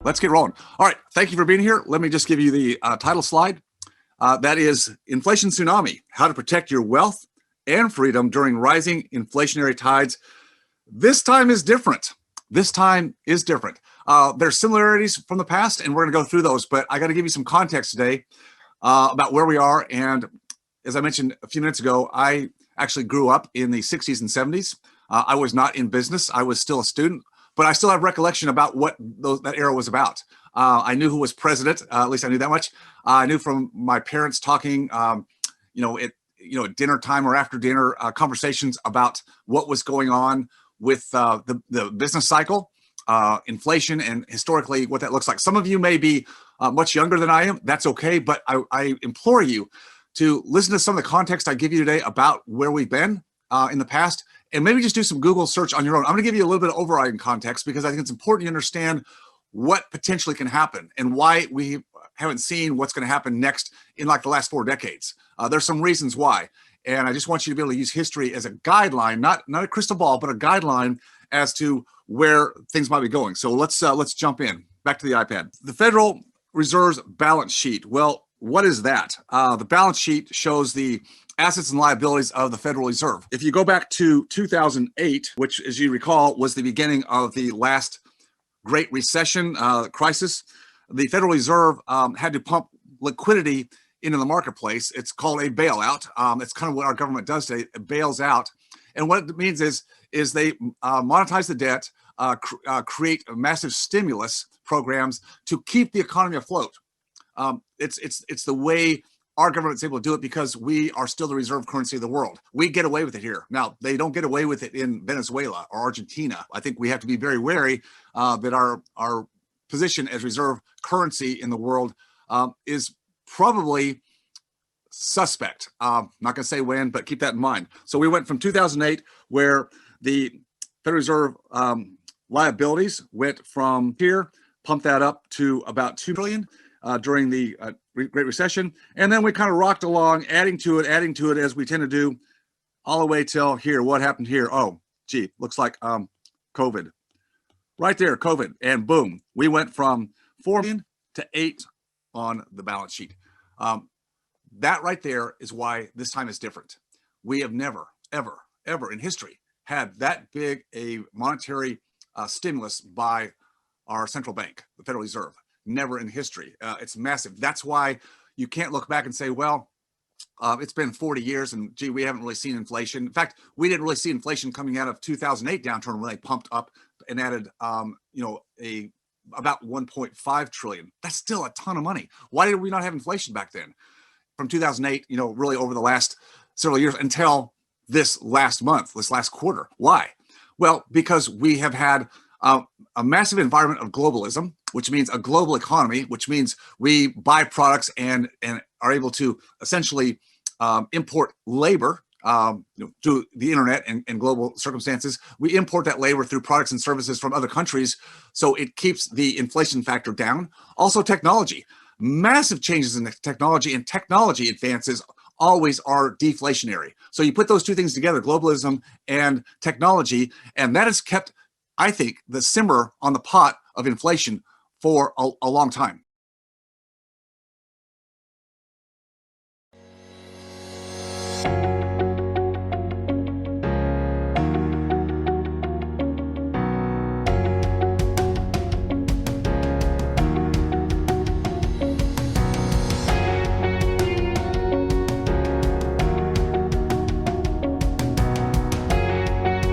Let's get rolling. All right, thank you for being here. Let me just give you the title slide. That is Inflation Tsunami, How to Protect Your Wealth and Freedom During Rising Inflationary Tides. This time is different. This time is different. There's similarities from the past, and we're going to go through those, but I got to give you some context today about where we are. And as I mentioned a few minutes ago, I actually grew up in the 60s and 70s. I was not in business. I was still a student, but I still have recollection about what that era was about. I knew who was president. At least I knew that much. I knew from my parents talking, at dinner time or after dinner conversations about what was going on with the business cycle, inflation, and historically what that looks like. Some of you may be much younger than I am. That's okay, but I implore you to listen to some of the context I give you today about where we've been in the past, and maybe just do some Google search on your own. I'm going to give you a little bit of overriding context because I think it's important to understand what potentially can happen and why we haven't seen what's going to happen next in like the last 4 decades. There's some reasons why. And I just want you to be able to use history as a guideline, not a crystal ball, but a guideline as to where things might be going. So let's jump in. Back to the iPad. The Federal Reserve's balance sheet. Well, what is that? The balance sheet shows the assets and liabilities of the Federal Reserve. If you go back to 2008, which, as you recall, was the beginning of the last Great Recession crisis, the Federal Reserve had to pump liquidity into the marketplace. It's called a bailout. It's kind of what our government does today. It bails out. And what it means is they monetize the debt, create massive stimulus programs to keep the economy afloat. It's the way our government's able to do it because we are still the reserve currency of the world. We get away with it here. Now, they don't get away with it in Venezuela or Argentina. I think we have to be very wary that our position as reserve currency in the world is probably suspect. Not going to say when, but keep that in mind. So we went from 2008, where the Federal Reserve liabilities went from here, pumped that up to about $2 trillion during the Great Recession. And then we kind of rocked along, adding to it as we tend to do all the way till here. What happened here? Oh, gee, looks like COVID. Right there, COVID. And boom, we went from 4 million to 8 on the balance sheet. That right there is why this time is different. We have never, ever, ever in history had that big a monetary stimulus by our central bank, the Federal Reserve. Never in history. It's massive. That's why you can't look back and say, well, it's been 40 years and gee, we haven't really seen inflation. In fact, we didn't really see inflation coming out of 2008 downturn when they pumped up and added, about 1.5 trillion. That's still a ton of money. Why did we not have inflation back then? From 2008, really over the last several years until this last month, this last quarter. Why? Well, because we have had a massive environment of globalism, which means a global economy, which means we buy products and are able to essentially import labor through the internet and global circumstances. We import that labor through products and services from other countries, so it keeps the inflation factor down. Also, technology. Massive changes in the technology, and technology advances always are deflationary. So you put those two things together, globalism and technology, and that has kept, I think, the simmer on the pot of inflation for a long time.